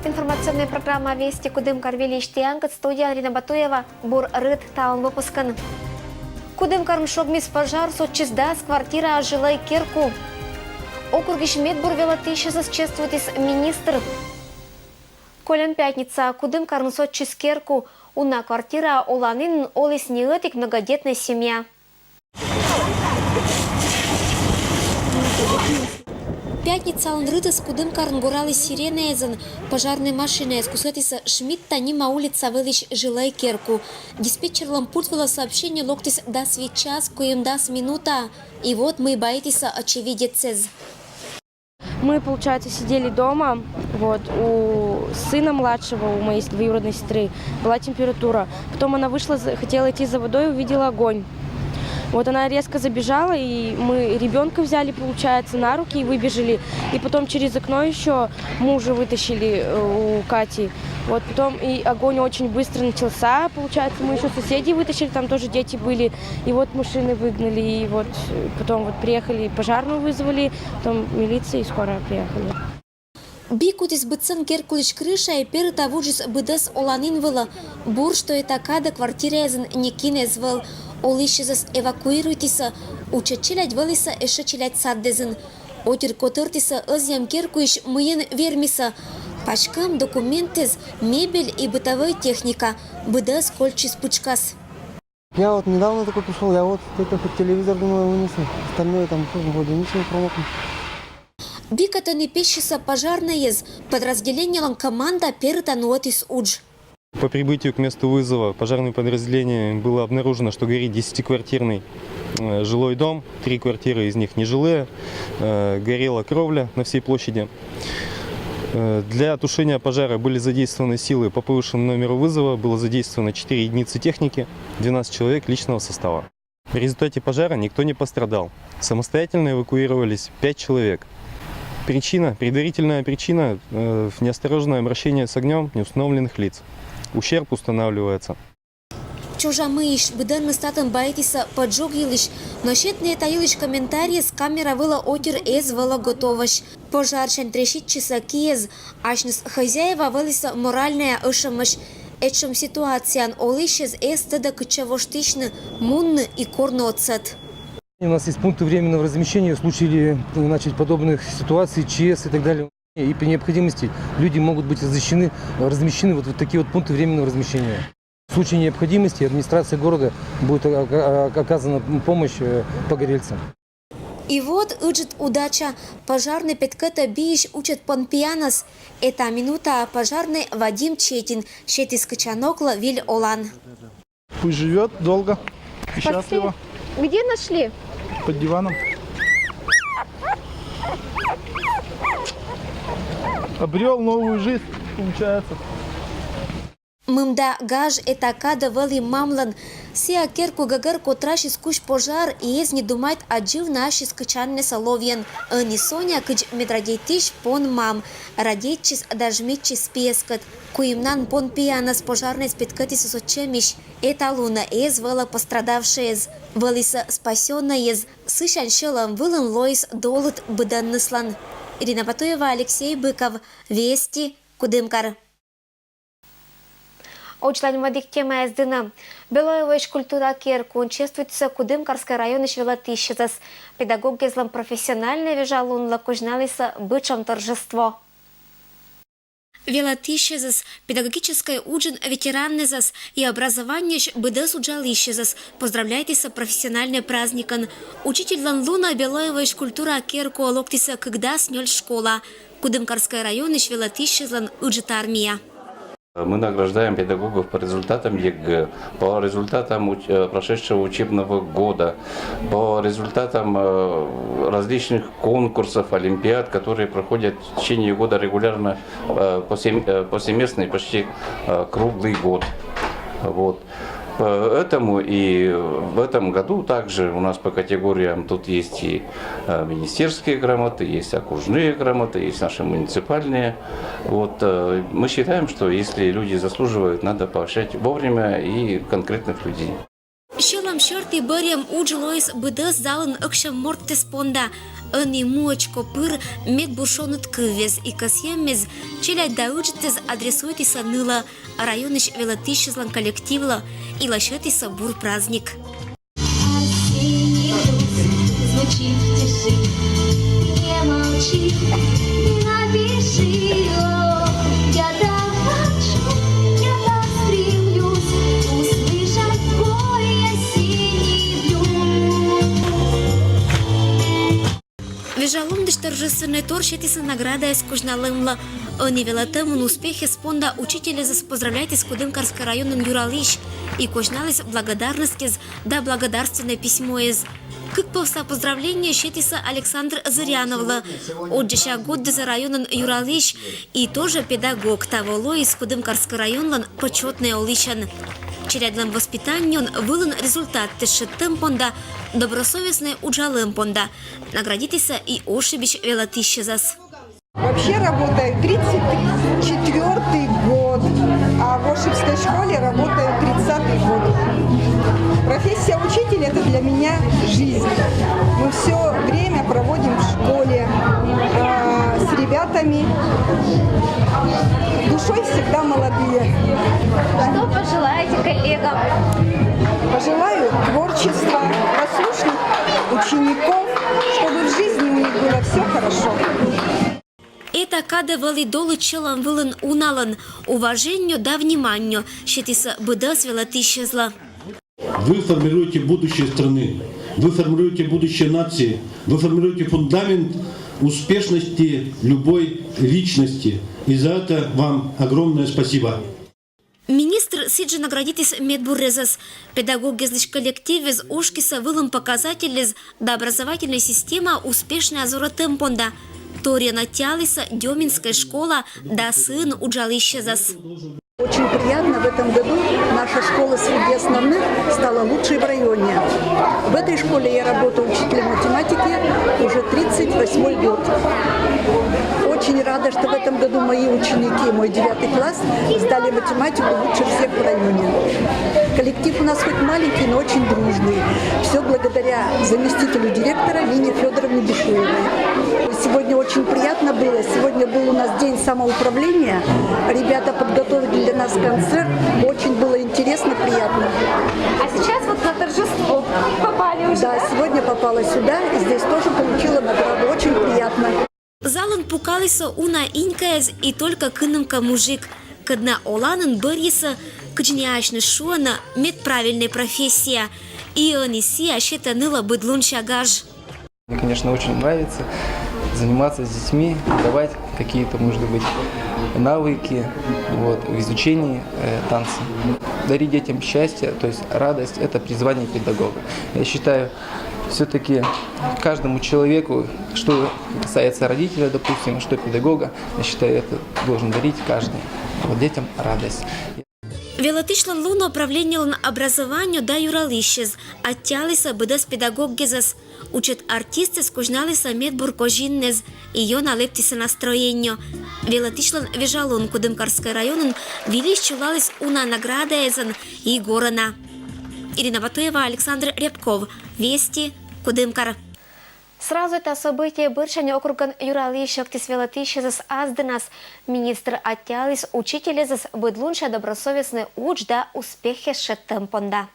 Информационная программа «Вести Кудымкар Величтиангат», студия Арина Батуева, Бур Рыд Таун выпускан. Кудымкарм шогмис пожар сотчизда с квартира жилой Кирку. Округиш Медбур велатыща чествует из министр. Колен пятница Кудымкарм сотчиз Кирку. Уна квартира оланин олис неэтик многодетная семья. Пятница он рыта с Кудымкарн гуралы сиренезен. Пожарной машиной скусетиса Шмидта нима улица вылищ жилай Керку. Диспетчер лампутвала сообщение локтис да час, коим дас минута. И вот мы боитесь очевидец. Мы, получается, сидели дома, вот, у сына младшего, у моей двоюродной сестры, была температура. Потом она вышла, хотела идти за водой, увидела огонь. Вот она резко забежала, и мы ребенка взяли, получается, на руки и выбежали. И потом через окно еще мужа вытащили у Кати. Вот потом и огонь очень быстро начался, получается, мы еще соседей вытащили, там тоже дети были. И вот машины выгнали, и вот потом вот приехали, пожарную вызвали, потом милиция и скорая приехали. Бикутис быцен Керкулич крыша и перта вужис быдес оланин вела. Бур, что это када квартирезен никинез вел. Олищезас эвакуируйтиса, учачилять велиса эшачилять саддезен. Отир котыртиса ызям Керкуиш мыен вермиса. Пачкам документез, мебель и бытовая техника. Быдес кольчис пучкас. Я вот недавно только пришел, я вот это хоть телевизор, думаю, вынесу. Остальное там тоже вроде ничего промокнуть. Биката не пещиса пожарная, подразделение команда перта нуатис удж. По прибытию к месту вызова пожарным подразделением было обнаружено, что горит 10-квартирный жилой дом. 3 квартиры из них нежилые. Горела кровля на всей площади. Для тушения пожара были задействованы силы по повышенному номеру вызова. Было задействовано 4 единицы техники, 12 человек личного состава. В результате пожара никто не пострадал. Самостоятельно эвакуировались 5 человек. Предварительная причина – неосторожное обращение с огнем неустановленных лиц. Ущерб устанавливается. Чужамыш, быданный статом боитиса поджогилищ, но щетные таилищ комментарии с камера выла отир эз вела готовощ. Пожарчен трешит часа киез, ашнес хозяева вылиса моральная ышамыш. Эчем ситуациям олищез эз теда кычавоштичны, мунны и корноцет. У нас есть пункты временного размещения в случае подобных ситуаций, ЧС и так далее. И при необходимости люди могут быть размещены вот в такие вот пункты временного размещения. В случае необходимости администрация города будет оказана помощь погорельцам. И вот уджит удача. Пожарный Петкета Биш учат понпианас. Эта минута пожарный Вадим Четин. Щетис Качанокла Виль Олан. Пусть живет долго и счастливо. Где нашли? Под диваном. Обрел новую жизнь, получается. Мымда гаж это када вели мамлан. Сия Керку гагар котраши скуш пожар и ез не думает аджив наши скачанне соловьен. Они Соня кыч медрадейтиш пон мам. Радетчис дажмитчис пескат. Куимнан пон пианас пожарной спиткати сосочемиш. Это луна ез вела пострадавшеез. Велиса спасеннаез. Сышан шелам вылын лоис долут быданныслан. Ирина Батуева, Алексей Быков. Вести Кудымкар. Очланмадик тема эздына. Белоевоич культура Керку чествуется Кудымкарской районе Швелатищезас. Педагог езлам профессиональный вежалун лакужналиса бычам торжество. Велатищезас, педагогическое уджин ветераннезас и образование быдес уджалищезас. Поздравляйтесь с профессиональным праздником. Учитель Ланлуна Белоевоич культура Керку локтиса когда снёль школа. Кудымкарской районе Швелатищезлан уджит армия. Мы награждаем педагогов по результатам ЕГЭ, по результатам прошедшего учебного года, по результатам различных конкурсов, олимпиад, которые проходят в течение года регулярно, повсеместно и почти круглый год. Вот. Поэтому и в этом году также у нас по категориям тут есть и министерские грамоты, есть окружные грамоты, есть наши муниципальные. Вот. Мы считаем, что если люди заслуживают, надо поощрять вовремя и конкретных людей. Щелам шорти бърям уджилойс быдыс залын ыкшам морттес понда. Ани муочко пыр мед бушонут кывез и касьемез, челяй даучтез адресуйтиса ныла районыш велатищезлан коллективла и лащетиса бур праздник. Осенний груз звучит в тиши. Не молчи, напиши, о, я так хочу, я так стремлюсь услышать твой осенний блюз. Вежаломдыш торжественный тур щетиса награда из Кужналымла. Они велатемун успехи спонда учителя за поздравляйте с Кудымкарским районом Юралищ и кожналась благодарности да благодарственное письмо из. Как повста поздравление щетиса Александр Зыряновла, отжища год за районом Юралищ и тоже педагог того из Кудымкарского района почетный олищан. Чередлым воспитанием вылын результат тешеттым понда, добросовестный уджалым понда. Наградитеся и ошибищ велатищезас. Вообще работаю 34-й год, а в Ошибской школе работаю 30-й год. Профессия учителя – это для меня жизнь. Мы все время проводим в школе с ребятами, душой всегда молодые. Что пожелаете коллегам? Пожелаю творчества, послушных учеников, чтобы в жизни у них было все хорошо. Это каде вали долу челом вылын уналан, уважению да вниманию, щетиса быдас велатищезла. Вы формируете будущее страны, вы формируете будущее нации, вы формируете фундамент успешности любой личности. И за это вам огромное спасибо. Министр сиджи наградитис медбуррезас, педагогизлиш коллективез ушкиса вылым показателез да образовательная система успешная зоротемпонда. Торина тялиса Деминская школа да сын уджалищезас. Очень приятно, в этом году наша школа среди основных стала лучшей в районе. В этой школе я работаю учителем математики уже 38-й год. Очень рада, что в этом году мои ученики, мой 9 класс, сдали математику лучше всех в районе. Коллектив у нас хоть маленький, но очень дружный. Все благодаря заместителю директора Нине Федоровне Бешуевой. Сегодня очень приятно было. Сегодня был у нас день самоуправления. Ребята подготовили для нас концерт. Очень было интересно, приятно. А сейчас вот на торжество попали уже. Да, сегодня попала сюда и здесь тоже получила награду. Очень приятно. Залын пукалиса уна инькаез и только кынымка мужик. Кадна оланын бырьеса, кычняшны шуана медправильная профессия. И ониси ащета ныла быдлун шагаж. Мне, конечно, очень нравится заниматься с детьми, давать какие-то, может быть, навыки в изучении танца. Дарить детям счастье, то есть радость – это призвание педагога. Я считаю, все-таки каждому человеку, что касается родителя, допустим, что педагога, я считаю, это должен дарить каждый. Детям радость. Велатишлан луно управление образованию да юралищез, оттялиса быдас педагоггезас, учат артисты скужналиса медбур кожиннез, ее налептиса настроению. Велатишлан вежалон Кудымкарский район вели чулалис уна награда эзан и горана. Ирина Батуева, Александр Рябков. Вести, Кудымкар. Сразу это событие быршане округан Юралищ актис велатищезас азденас. Министр оттялис учителезас быдлунша добросовестный уч да успехи шеттемпонда.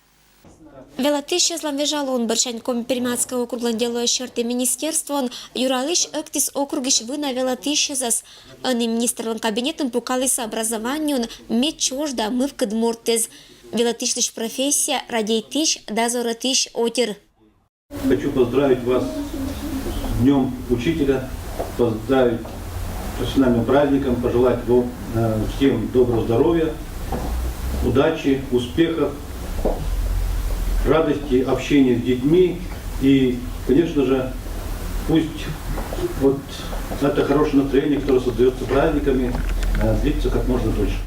Велатищезлан вежалон быршаньком Пермяцкого округан делующерты министерствон Юралищ актис округиш вына велатищезас. Они министрлан кабинетом пукалиса образованион мечож да мы в кадмуртез. Велатишлиш профессия радейтиш да зоратиш отир. Хочу поздравить вас с Днем Учителя, поздравить с профессиональным праздником, пожелать вам всем доброго здоровья, удачи, успехов, радости, общения с детьми и, конечно же, пусть вот это хорошее настроение, которое создается праздниками, длится как можно дольше.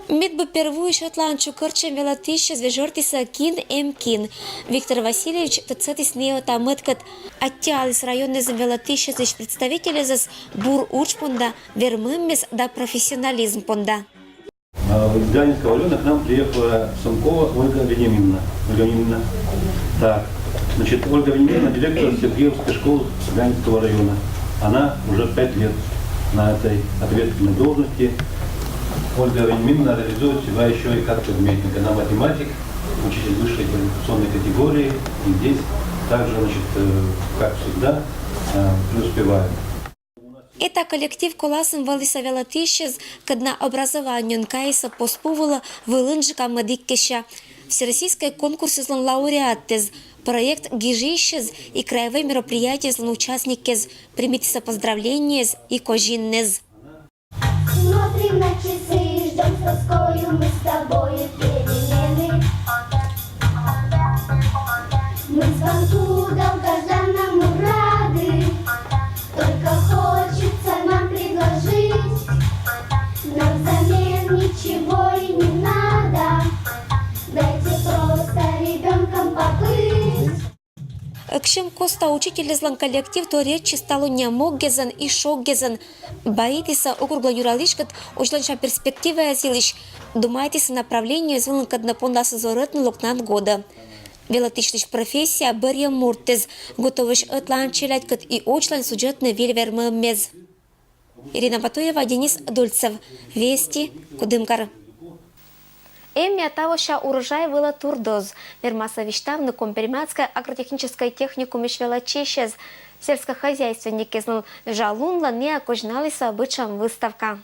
Медбы первую шотландчу корчем велатища звежортиса кин эмкин. Виктор Васильевич тацетис неота мэткат оттялис районный велатища зич представители зас бур учпонда вермыммес да профессионализм понда. Из Ганинского района к нам приехала Самкова Ольга Вениаминовна. Так, Значит, Ольга Венедиктовна, директор Сергеевской школы Гаинского района. Она уже 5 лет на этой ответственной должности. Ольга Венедиктовна реализует себя еще и как предметник. Она математик, учитель высшей квалификационной категории. И здесь также, значит, как всегда, преуспевает. Это коллектив коласым Валисавела Тищез, когда образование Нкаиса поспувала вылынжика Мадиккеша. Всероссийский конкурс из лауреатез, проект Гижищез и краевые мероприятия из участникез. Примите поздравления и кожиннез. Смотрим на часы, ждем с тоскою мы с тобою перемены. Мы звонку долгожданному рады, только хочется нам предложить, нам взамен ничего и не надо, дайте просто ребенком побыть. Кшем Коста учитель излан коллектив, то речи стало не моггезен и шоггезен. Боитесь округло юралишкат, учланша перспектива зилищ. Думаетесь направлению изволен кад напонда созоретный локнат года. Велотичность профессия бэрья муртез, готовыш отлан челять кад и очлан сюжетный вельвермы мез. Ирина Батуева, Денис Дульцев. Вести, Кудымкар. Эмми Атавоша урожай вела турдоз. Вермаса виштавны компермятская агротехническая техникум Ишвелачещез. Сельскохозяйственники знал жалунла не окожналися обычам выставка.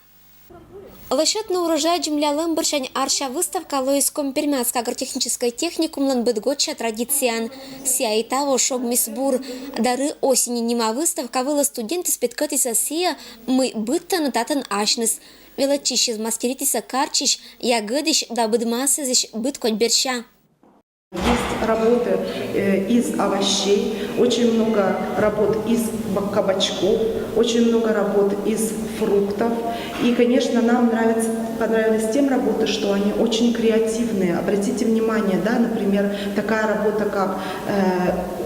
Лошадь на урожай джемля лэмбершань арша выставка лоис компермятская агротехническая техникум ланбытготча традициан. Сия и того шог мисбур. Дары осени нема выставка выла студенты спеткатися сия мы бытта нататан ашнес. Велочищез мастеритися карчищ, ягодищ да быдмасызищ быткоть берща. Есть работы из овощей, очень много работ из кабачков, очень много работ из фруктов. И, конечно, нам понравились тем работы, что они очень креативные. Обратите внимание, да, например, такая работа, как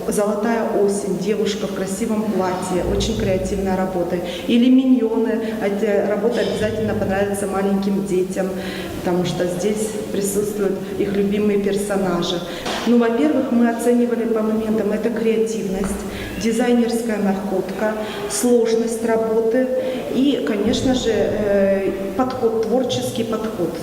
«Золотая осень», девушка в красивом платье, очень креативная работа. Или «Миньоны», эти работы обязательно понравятся маленьким детям, потому что здесь присутствуют их любимые персонажи. Ну, во-первых, мы оценивали по моментам это креативность, дизайнерская находка, сложность работы и, конечно же, подход, творческий подход.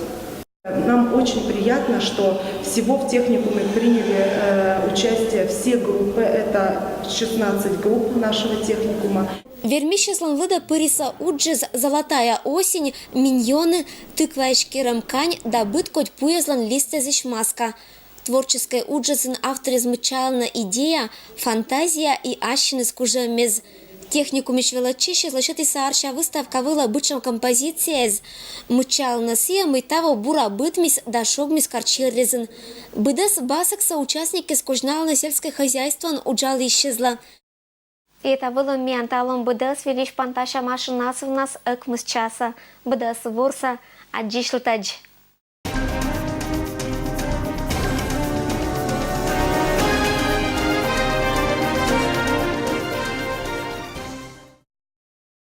Нам очень приятно, что всего в техникуме приняли участие все группы, это 16 групп нашего техникума. Вермищеслан выда пыриса уджез «Золотая осень», «Миньоны», «Тыкваечки рамкань», да быткоть пуезлан листезищ маска. Творческая уджезен автор измычална идея, фантазия и ащины скуже мез. Технику Мишвелачищи злочети саарша выставка выла бычам композициез. Мычална сия мытаво бура бытмис да шогмис карчирлезен. Быдас басакса участники скужналны сельское хозяйство уджал исчезла. И это было менталом быдас велиш панташа машинас в нас экмыс часа. Быдас ворса аджишлтадж.